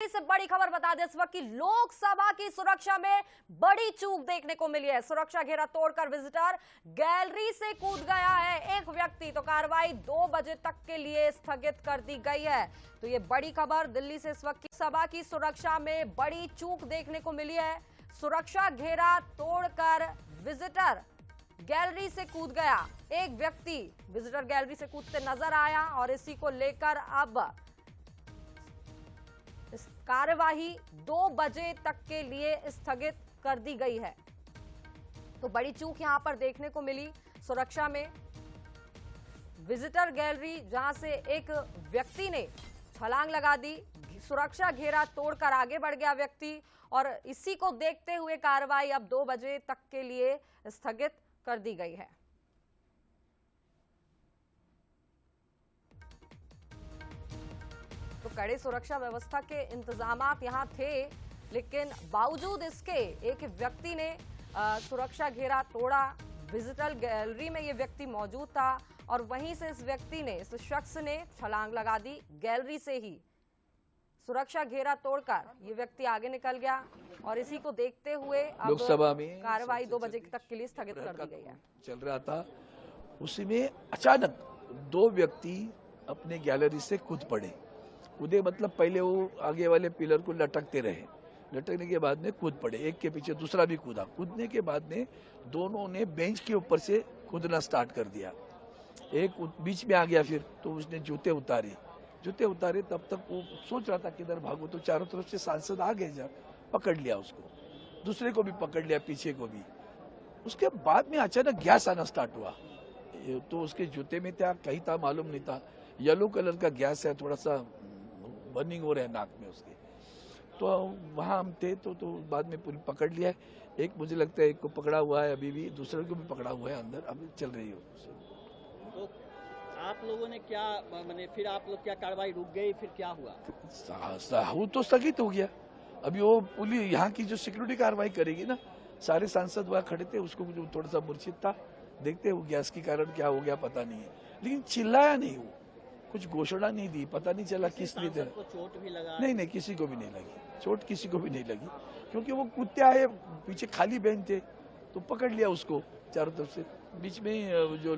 से बड़ी खबर बता दें इस वक्त की लोकसभा की सुरक्षा में बड़ी चूक देखने को मिली है। सुरक्षा घेरा तोड़कर विजिटर गैलरी से कूद गया है एक व्यक्ति, तो कार्रवाई 2 बजे तक के लिए स्थगित कर दी गई है। तो ये बड़ी खबर दिल्ली से इस वक्त की सभा की सुरक्षा में बड़ी चूक देखने को मिली है। सुरक्षा घेरा तोड़कर विजिटर गैलरी से कूद गया एक व्यक्ति, विजिटर गैलरी से कूदते नजर आया और इसी को लेकर अब इस कार्यवाही 2 बजे तक के लिए स्थगित कर दी गई है। तो बड़ी चूक यहां पर देखने को मिली सुरक्षा में। विजिटर गैलरी जहां से एक व्यक्ति ने छलांग लगा दी, सुरक्षा घेरा तोड़कर आगे बढ़ गया व्यक्ति, और इसी को देखते हुए कार्रवाई अब 2 बजे तक के लिए स्थगित कर दी गई है। तो कड़े सुरक्षा व्यवस्था के इंतजामात यहां थे, लेकिन बावजूद इसके एक व्यक्ति ने सुरक्षा घेरा तोड़ा। विजिटर गैलरी में ये व्यक्ति मौजूद था और वहीं से इस व्यक्ति ने, इस शख्स ने छलांग लगा दी। गैलरी से ही सुरक्षा घेरा तोड़कर ये व्यक्ति आगे निकल गया और इसी को देखते हुए अब लोकसभा में कार्रवाई 2 बजे तक के लिए स्थगित कर दी गई है। चल रहा था, उसी में अचानक 2 व्यक्ति अपने गैलरी से कूद पड़े। कूदे मतलब पहले वो आगे वाले पिलर को लटकते रहे, लटकने के बाद में कूद पड़े, एक के पीछे दूसरा भी कूदा। कूदने के बाद में दोनों ने बेंच के ऊपर से कूदना स्टार्ट कर दिया। एक बीच में आ गया, फिर तो उसने जूते उतारे। तब तक वो सोच रहा था किधर भागो, तो चारों तरफ से सांसद आ गए, जब पकड़ लिया उसको, दूसरे को भी पकड़ लिया, पीछे को भी। उसके बाद में अचानक गैस आना स्टार्ट हुआ, तो उसके जूते में था, कहीं था मालूम नहीं था। येलो कलर का गैस है, थोड़ा सा बर्निंग हो रहा है नाक में उसके। तो वहां हम थे, तो बाद में पूरी पकड़ लिया। एक मुझे लगता है एक को पकड़ा हुआ है, अभी भी दूसरे को भी पकड़ा हुआ है, अंदर अभी चल रही है। तो आप लोगों ने क्या माने, फिर आप लोग क्या कार्रवाई रुक गई, फिर क्या हुआ? वो तो स्थगित हो गया। अभी वो पुलिस यहाँ की जो सिक्योरिटी कार्रवाई करेगी ना, सारे सांसद वहाँ खड़े थे, उसको जो थोड़ा सा मूर्छित था, देखते वो गैस के कारण क्या हो गया पता नहीं है, लेकिन चिल्लाया नहीं, वो कुछ घोषणा नहीं दी, पता नहीं चला किस लिए थे। चोट भी लगा? नहीं, किसी को भी नहीं लगी चोट, किसी को भी नहीं लगी, क्योंकि वो कूदते आए, पीछे खाली बेंच थे, तो पकड़ लिया उसको चारों तरफ से। बीच में जो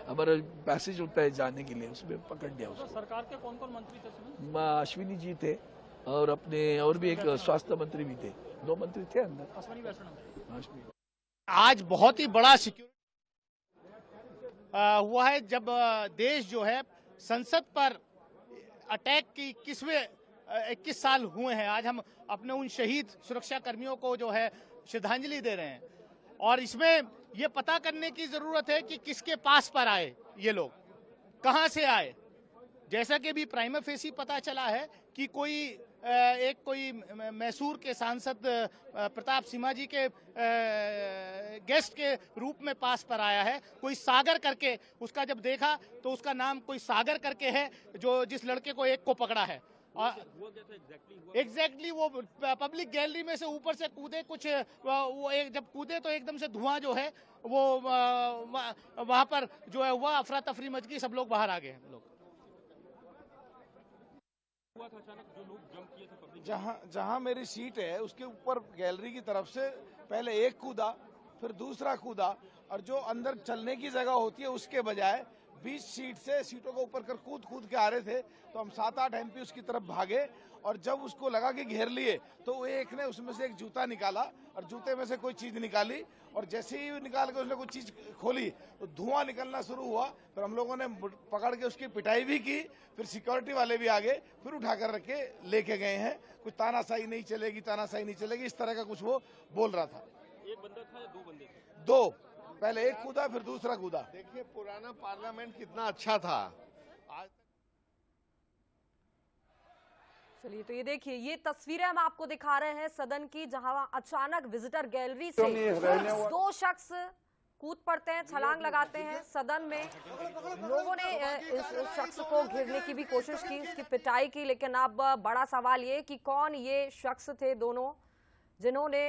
हमारा पैसेज होता है जाने के लिए, उसमें पकड़ लिया उसको। सरकार के कौन-कौन मंत्री थे? अश्विनी जी थे और अपने और भी एक स्वास्थ्य मंत्री भी थे, 2 मंत्री थे अंदर। आज बहुत ही बड़ा सिक्योरिटी हुआ है, जब देश जो है संसद पर अटैक की 21 साल हुए हैं। आज हम अपने उन शहीद सुरक्षा कर्मियों को जो है श्रद्धांजलि दे रहे हैं, और इसमें ये पता करने की जरूरत है कि किसके पास पर आए ये लोग, कहां से आए। जैसा कि भी प्राइमा फेसी पता चला है कि कोई मैसूर के सांसद प्रताप सिम्हा जी के गेस्ट के रूप में पास पर आया है। कोई सागर करके, उसका जब देखा तो उसका नाम कोई सागर करके है, जो जिस लड़के को एक को पकड़ा है। एग्जैक्टली वो पब्लिक गैलरी में से ऊपर से कूदे, कुछ वो एक जब कूदे तो एकदम से धुआं जो है वो वहां पर जो है वह अफरा तफरी मच गई, सब लोग बाहर आ गए। लोग जहां मेरी सीट है उसके ऊपर गैलरी की तरफ से पहले एक कूदा, फिर दूसरा कूदा, और जो अंदर चलने की जगह होती है उसके बजाय बीच सीट से सीटों को ऊपर कर कूद के आ रहे थे। तो हम 7-8 MP उसकी तरफ भागे, और जब उसको लगा कि घेर लिए तो एक ने उसमें से एक जूता निकाला और जूते में से कोई चीज निकाली, और जैसे ही निकाल के उसने कोई चीज खोली तो धुआं निकलना शुरू हुआ। फिर हम लोगों ने पकड़ के उसकी पिटाई भी की, फिर सिक्योरिटी वाले भी आ गए, फिर उठाकर रख के लेके गए हैं। कुछ तानाशाही नहीं चलेगी, इस तरह का कुछ वो बोल रहा था। एक बंदा था या 2 बंदे थे? 2, पहले एक कूदा फिर दूसरा कूदा। देखिए पुराना पार्लियामेंट कितना अच्छा था। आज चलिए, तो ये देखिए, ये तस्वीरें हम आपको दिखा रहे हैं सदन की, जहां अचानक विजिटर गैलरी से 2 शख्स कूद पड़ते हैं, छलांग लगाते हैं। सदन में लोगों ने इस शख्स को घेरने की भी कोशिश की, इसकी पिटाई की, लेकिन अब बड़ा सवाल ये कि कौन ये शख्स थे दोनों जिन्होंने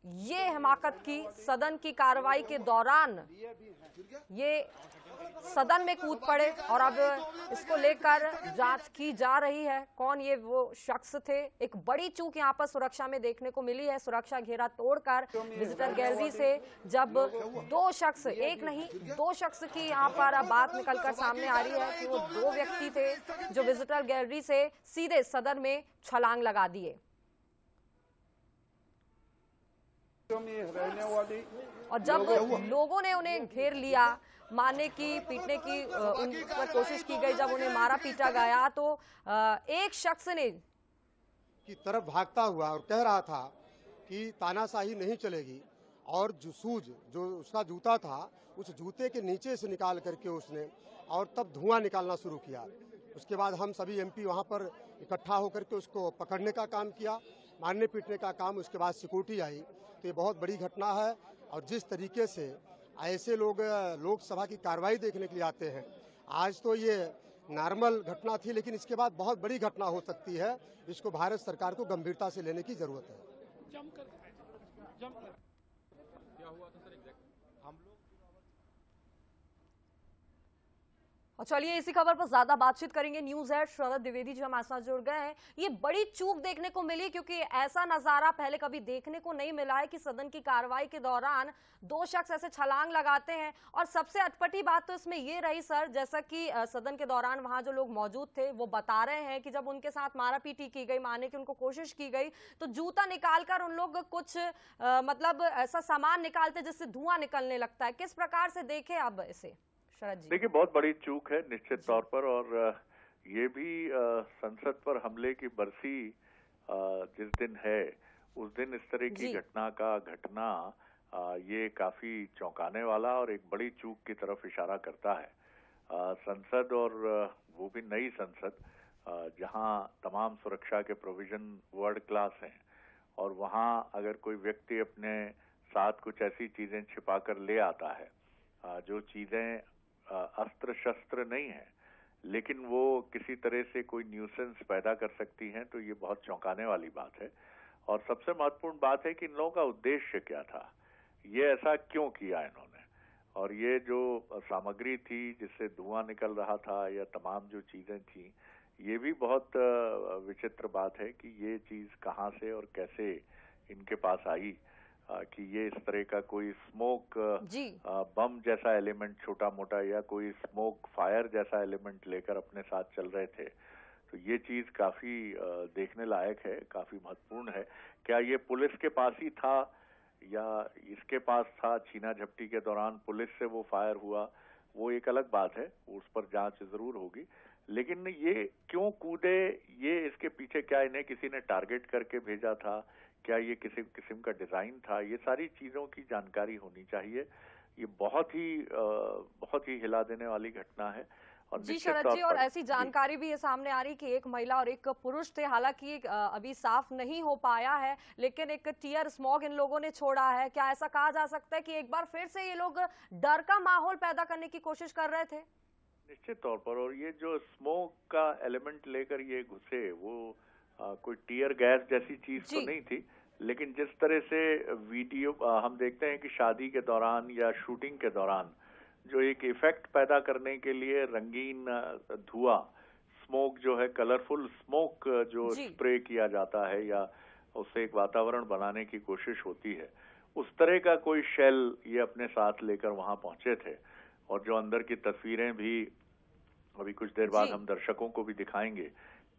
ये हिमाकत की सदन की कार्रवाई के दौरान ये सदन में कूद पड़े और अब इसको लेकर जांच की जा रही है कौन ये वो शख्स थे। एक बड़ी चूक यहां पर सुरक्षा में देखने को मिली है। सुरक्षा घेरा तोड़कर विजिटर गैलरी से जब दो शख्स, एक नहीं दो शख्स की यहां पर बात निकलकर सामने आ रही है कि वो दो व्यक्ति थे जो विजिटर गैलरी से सीधे सदन में छलांग लगा दिए और जब लोगों ने उन्हें घेर लिया, मारने की, पीटने की उन पर कोशिश की गई, जब उन्हें मारा पीटा गया तो एक शख्स ने की तरफ भागता हुआ और कह रहा था कि तानाशाही नहीं चलेगी और जो उसका जूता था उस जूते के नीचे से निकाल करके उसने और तब धुआं निकालना शुरू किया। उसके बाद हम सभी एमपी वहां पर इकट्ठा होकर के उसको पकड़ने का काम किया, मारने पीटने का काम। उसके बाद सिक्योरिटी आई। तो ये बहुत बड़ी घटना है और जिस तरीके से ऐसे लोग लोकसभा की कार्रवाई देखने के लिए आते हैं, आज तो ये नॉर्मल घटना थी लेकिन इसके बाद बहुत बड़ी घटना हो सकती है। इसको भारत सरकार को गंभीरता से लेने की जरूरत है। और चलिए इसी खबर पर ज्यादा बातचीत करेंगे। न्यूज हेड शरद द्विवेदी जी हमारे साथ जुड़ गए हैं। ये बड़ी चूक देखने को मिली क्योंकि ऐसा नजारा पहले कभी देखने को नहीं मिला है कि सदन की कार्रवाई के दौरान दो शख्स ऐसे छलांग लगाते हैं। और सबसे अटपटी बात तो इसमें ये रही सर, जैसा कि सदन के दौरान वहां जो लोग मौजूद थे वो बता रहे हैं कि जब उनके साथ मारापीटी की गई, मारने की उनको कोशिश की गई, तो जूता निकालकर उन लोग कुछ मतलब ऐसा सामान निकालते जिससे धुआं निकलने लगता है। किस प्रकार से देखे आप इसे शरद जी? देखिए, बहुत बड़ी चूक है निश्चित तौर पर। और ये भी संसद पर हमले की बरसी जिस दिन है उस दिन इस तरह की घटना ये काफी चौंकाने वाला और एक बड़ी चूक की तरफ इशारा करता है। संसद और वो भी नई संसद जहां तमाम सुरक्षा के प्रोविजन वर्ल्ड क्लास हैं और वहां अगर कोई व्यक्ति अपने साथ कुछ ऐसी चीजें छिपा कर ले आता है जो चीजें अस्त्र शस्त्र नहीं है लेकिन वो किसी तरह से कोई न्यूसेंस पैदा कर सकती हैं, तो ये बहुत चौंकाने वाली बात है। और सबसे महत्वपूर्ण बात है कि इन लोगों का उद्देश्य क्या था, ये ऐसा क्यों किया इन्होंने, और ये जो सामग्री थी जिससे धुआं निकल रहा था या तमाम जो चीजें थी, ये भी बहुत विचित्र बात है कि ये चीज कहाँ से और कैसे इनके पास आई कि ये इस तरह का कोई स्मोक बम जैसा एलिमेंट छोटा मोटा या कोई स्मोक फायर जैसा एलिमेंट लेकर अपने साथ चल रहे थे। तो ये चीज काफी देखने लायक है, काफी महत्वपूर्ण है। क्या ये पुलिस के पास ही था या इसके पास था, छीना झपटी के दौरान पुलिस से वो फायर हुआ, वो एक अलग बात है, उस पर जांच जरूर होगी। लेकिन ये क्यों कूदे, ये इसके पीछे क्या इन्हें किसी ने टारगेट करके भेजा था, क्या ये किसी किस्म का डिजाइन था, ये सारी चीजों की जानकारी होनी चाहिए। ये बहुत ही हिला देने वाली घटना है। और जी शरद जी, और ऐसी जानकारी भी ये सामने आ रही कि एक महिला और एक पुरुष थे, हालांकि अभी साफ नहीं हो पाया है, लेकिन एक टीयर स्मॉग इन लोगों ने छोड़ा है। क्या ऐसा कहा जा सकता है कि एक बार फिर से ये लोग डर का माहौल पैदा करने की कोशिश कर रहे थे? निश्चित तौर पर। और ये जो स्मोक का एलिमेंट लेकर ये घुसे, वो कोई टीयर गैस जैसी चीज तो नहीं थी, लेकिन जिस तरह से वीडियो हम देखते हैं कि शादी के दौरान या शूटिंग के दौरान जो एक इफेक्ट पैदा करने के लिए रंगीन धुआं, स्मोक जो है, कलरफुल स्मोक जो स्प्रे किया जाता है या उससे एक वातावरण बनाने की कोशिश होती है, उस तरह का कोई शेल ये अपने साथ लेकर वहां पहुंचे थे। और जो अंदर की तस्वीरें भी अभी कुछ देर बाद हम दर्शकों को भी दिखाएंगे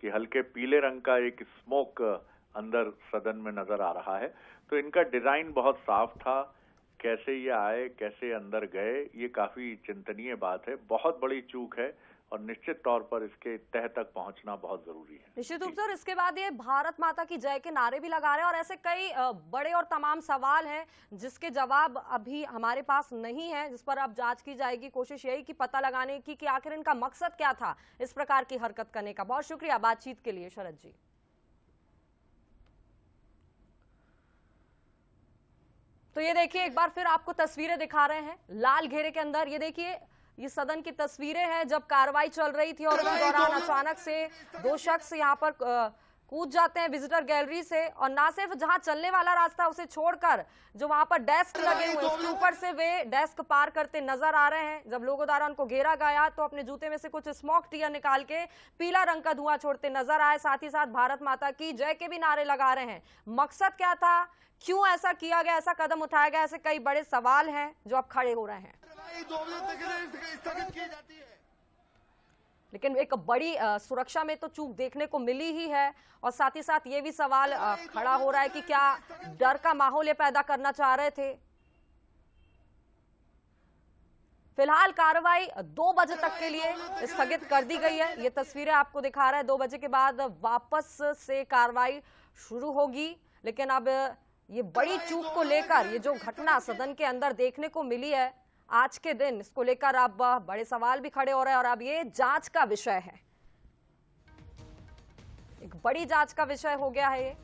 कि हल्के पीले रंग का एक स्मोक अंदर सदन में नजर आ रहा है। तो इनका डिजाइन बहुत साफ था, कैसे ये आए, कैसे अंदर गए, ये काफी चिंतनीय बात है, बहुत बड़ी चूक है और निश्चित तौर पर इसके तह तक पहुंचना बहुत जरूरी है। निश्चित रूप से। और इसके बाद ये भारत माता की जय के नारे भी लगा रहे हैं और ऐसे कई बड़े और तमाम सवाल हैं जिसके जवाब अभी हमारे पास नहीं है, जिस पर अब जांच की जाएगी। कोशिश यही कि पता लगाने की कि आखिर इनका मकसद क्या था इस प्रकार की हरकत करने का। बहुत शुक्रिया बातचीत के लिए शरद जी। तो ये देखिए, एक बार फिर आपको तस्वीरें दिखा रहे हैं लाल घेरे के अंदर। ये देखिए, ये सदन की तस्वीरें हैं जब कार्रवाई चल रही थी और उस दौरान अचानक से दो शख्स यहाँ पर कूद जाते हैं विजिटर गैलरी से, और ना सिर्फ जहां चलने वाला रास्ता उसे छोड़कर जो वहां पर डेस्क लगे हुए उसके ऊपर से वे डेस्क पार करते नजर आ रहे हैं। जब लोगों द्वारा उनको घेरा गया तो अपने जूते में से कुछ स्मोक टियर निकाल के पीला रंग का धुआं छोड़ते नजर आए। साथ ही साथ भारत माता की जय के भी नारे लगा रहे हैं। मकसद क्या था, क्यों ऐसा किया गया, ऐसा कदम उठाया गया, ऐसे कई बड़े सवाल हैं जो अब खड़े हो रहे हैं। लेकिन एक बड़ी सुरक्षा में तो चूक देखने को मिली ही है, और साथ ही साथ ये भी सवाल खड़ा हो रहा है कि क्या डर का माहौल ये पैदा करना चाह रहे थे। फिलहाल कार्रवाई 2 बजे तक के लिए स्थगित कर दी गई है। ये तस्वीरें आपको दिखा रहा है, 2 बजे के बाद वापस से कार्रवाई शुरू होगी। लेकिन अब ये बड़ी चूक को लेकर ये जो घटना सदन के अंदर देखने को मिली है आज के दिन, इसको लेकर अब बड़े सवाल भी खड़े हो रहे हैं, और अब ये जांच का विषय है, एक बड़ी जांच का विषय हो गया है ये।